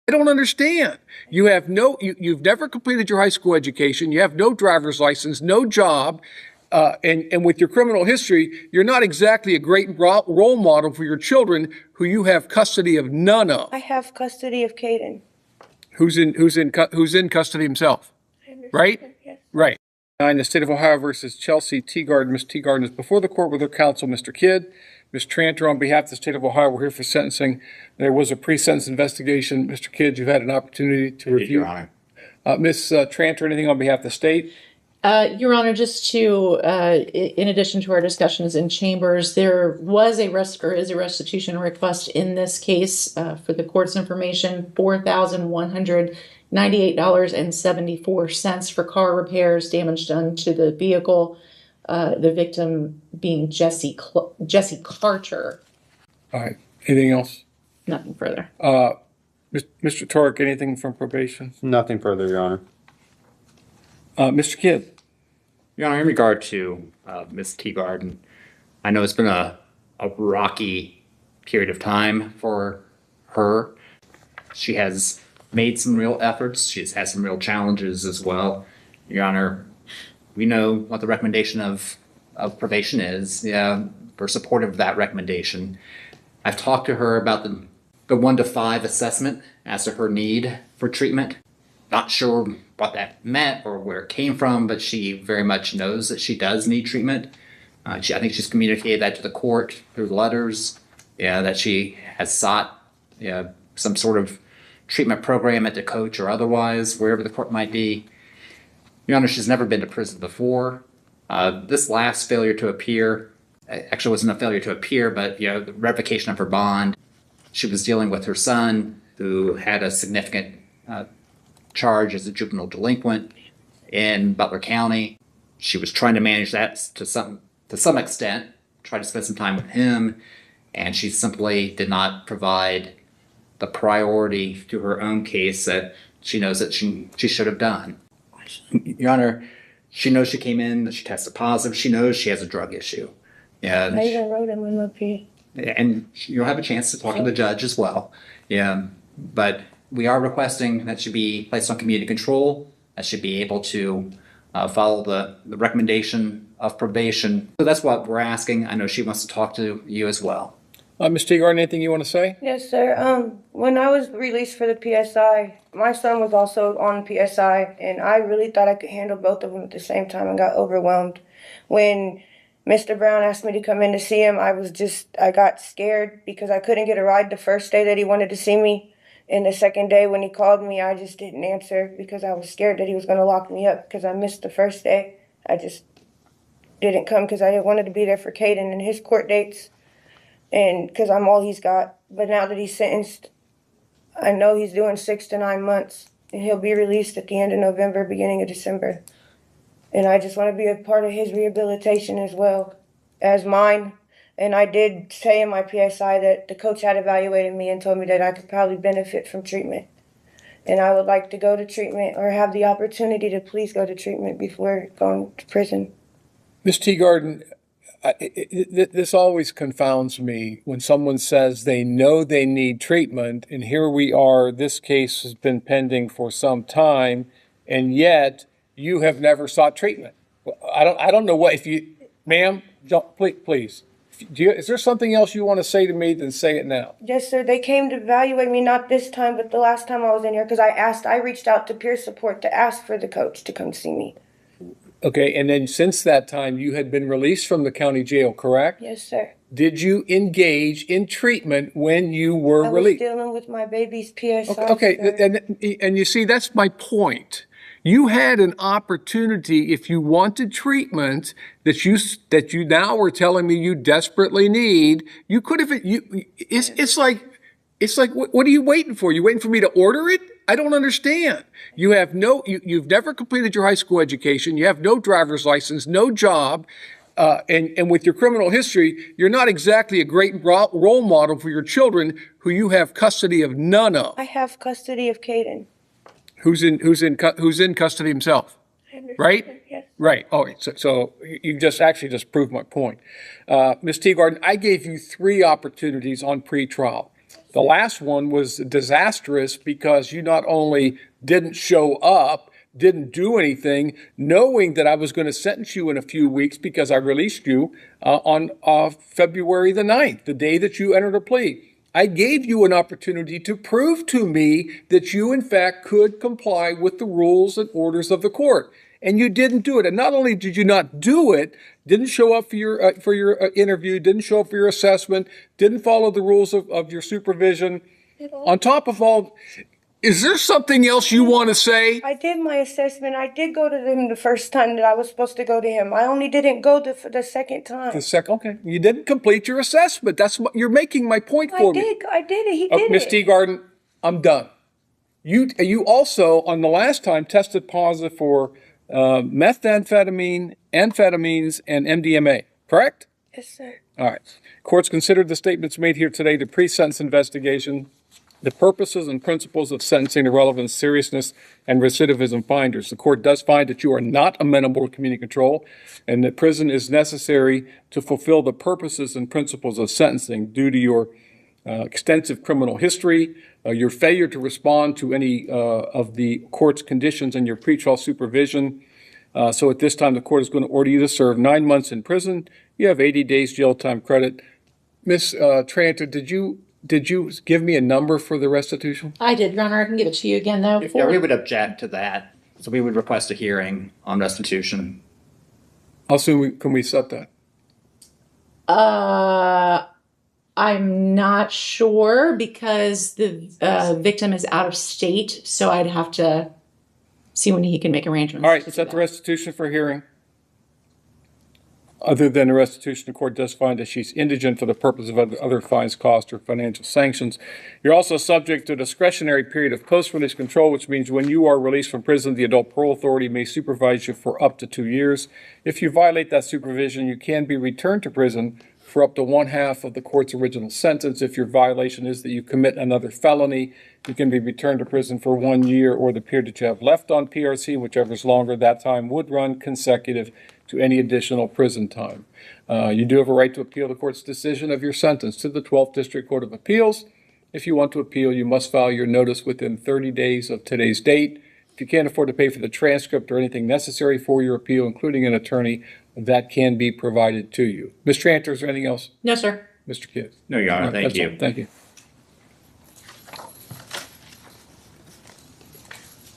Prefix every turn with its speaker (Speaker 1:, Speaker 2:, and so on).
Speaker 1: I don't understand. You've never completed your high school education. You have no driver's license, no job. And with your criminal history, you're not exactly a great role model for your children who you have custody of none of.
Speaker 2: I have custody of Caden.
Speaker 1: Who's in custody himself, right?
Speaker 2: Yes.
Speaker 1: Right. In the state of Ohio versus Chelsea Teagarden. Ms. Teagarden is before the court with her counsel, Mr. Kidd. Ms. Tranter, on behalf of the state of Ohio, we're here for sentencing. There was a pre-sentence investigation. Mr. Kidd, you've had an opportunity to review.
Speaker 3: Your Honor.
Speaker 1: Ms. Tranter, anything on behalf of the state?
Speaker 4: Your Honor, just to, in addition to our discussions in chambers, there was is a restitution request in this case for the court's information, $4,198.74 for car repairs, damage done to the vehicle. The victim being Jesse Carter.
Speaker 1: All right. Anything else?
Speaker 4: Nothing further.
Speaker 1: Mr. Torek, anything from probation?
Speaker 3: Nothing further, Your Honor.
Speaker 1: Mr. Kidd.
Speaker 3: Your Honor, in regard to Ms. Teagarden, I know it's been a rocky period of time for her. She has made some real efforts. She's had some real challenges as well. Your Honor, we know what the recommendation of probation is. Yeah, we're supportive of that recommendation. I've talked to her about the 1 to 5 assessment as to her need for treatment. Not sure what that meant or where it came from, but she very much knows that she does need treatment. I think she's communicated that to the court through letters, that she has sought some sort of treatment program at the coach or otherwise, wherever the court might be. Your Honor, she's never been to prison before. This last failure to appear actually wasn't a failure to appear, but the revocation of her bond. She was dealing with her son, who had a significant charge as a juvenile delinquent in Butler County. She was trying to manage that to some extent, try to spend some time with him, and she simply did not provide the priority to her own case that she knows that she should have done. Your Honor, she knows she came in, that she tested positive. She knows she has a drug issue.
Speaker 2: I even wrote him in my plea.
Speaker 3: And you'll have a chance to talk to the judge as well. But we are requesting that she be placed on community control, that she be able to follow the recommendation of probation. So that's what we're asking. I know she wants to talk to you as well.
Speaker 1: Ms. Teagarden, anything you want to say?
Speaker 2: Yes, sir. When I was released for the PSI, my son was also on PSI, and I really thought I could handle both of them at the same time and got overwhelmed. When Mr. Brown asked me to come in to see him, I got scared because I couldn't get a ride the first day that he wanted to see me. And the second day when he called me, I just didn't answer because I was scared that he was going to lock me up because I missed the first day. I just didn't come because I wanted to be there for Caden and his court dates. And because I'm all he's got. But now that he's sentenced, I know he's doing 6 to 9 months. And he'll be released at the end of November, beginning of December. And I just want to be a part of his rehabilitation as well as mine. And I did say in my PSI that the coach had evaluated me and told me that I could probably benefit from treatment. And I would like to go to treatment or have the opportunity to please go to treatment before going to prison.
Speaker 1: Ms. Teagarden, this always confounds me when someone says they know they need treatment, and here we are, this case has been pending for some time, and yet you have never sought treatment. I don't know what, if you, ma'am, please. Is there something else you want to say to me? Then say it now.
Speaker 2: Yes, sir. They came to evaluate me, not this time, but the last time I was in here, because I reached out to peer support to ask for the coach to come see me.
Speaker 1: Okay, and then since that time, you had been released from the county jail, correct?
Speaker 2: Yes, sir.
Speaker 1: Did you engage in treatment when you were released?
Speaker 2: I was dealing with my baby's PSI.
Speaker 1: Okay, and you see, that's my point. You had an opportunity, if you wanted treatment that you now are telling me you desperately need. You could have. It's like, what are you waiting for? You waiting for me to order it? I don't understand. You've never completed your high school education. You have no driver's license, no job. And with your criminal history, you're not exactly a great role model for your children who you have custody of none of.
Speaker 2: I have custody of Caden.
Speaker 1: Who's in custody himself, right?
Speaker 2: Yes.
Speaker 1: Right. All right. So you just proved my point. Ms. Teagarden, I gave you 3 opportunities on pretrial. The last one was disastrous because you not only didn't show up, didn't do anything, knowing that I was going to sentence you in a few weeks because I released you on February the 9th, the day that you entered a plea. I gave you an opportunity to prove to me that you, in fact, could comply with the rules and orders of the court. And you didn't do it. And not only did you not do it, didn't show up for your interview, didn't show up for your assessment, didn't follow the rules of your supervision. On top of all, is there something else you want to say?
Speaker 2: I did my assessment. I did go to him the first time that I was supposed to go to him. I only didn't go the second time.
Speaker 1: Okay. You didn't complete your assessment. That's what you're making my point for me.
Speaker 2: I did it. He did it.
Speaker 1: Ms. Teagarden, I'm done. You also, on the last time, tested positive for methamphetamine, amphetamines, and MDMA, correct?
Speaker 2: Yes, sir.
Speaker 1: All right. Court's considered the statements made here today, the pre-sentence investigation, the purposes and principles of sentencing, the relevance, seriousness, and recidivism finders. The court does find that you are not amenable to community control and that prison is necessary to fulfill the purposes and principles of sentencing due to your extensive criminal history, your failure to respond to any of the court's conditions and your pretrial supervision. So at this time, the court is going to order you to serve 9 months in prison. You have 80 days jail time credit. Ms. Tranter, did you give me a number for the restitution?
Speaker 4: I did, Your Honor. I can give it to you again, though.
Speaker 3: Yeah, we would object to that. So we would request a hearing on restitution.
Speaker 1: How soon can we set that?
Speaker 4: I'm not sure because the victim is out of state, so I'd have to see when he can make arrangements.
Speaker 1: All right, set the restitution for hearing. Other than the restitution, the court does find that she's indigent for the purpose of other fines, costs, or financial sanctions. You're also subject to a discretionary period of post-release control, which means when you are released from prison, the adult parole authority may supervise you for up to 2 years. If you violate that supervision, you can be returned to prison for up to 1/2 of the court's original sentence. If your violation is that you commit another felony, you can be returned to prison for 1 year or the period that you have left on PRC, whichever is longer. That time would run consecutive to any additional prison time. You do have a right to appeal the court's decision of your sentence to the 12th District Court of Appeals. If you want to appeal, you must file your notice within 30 days of today's date. If you can't afford to pay for the transcript or anything necessary for your appeal, including an attorney, that can be provided to you. Ms. Tranter, is there anything else?
Speaker 4: No, sir.
Speaker 1: Mr. Kidd?
Speaker 3: No, Your Honor, thank
Speaker 1: That's
Speaker 3: you.
Speaker 1: all. Thank you.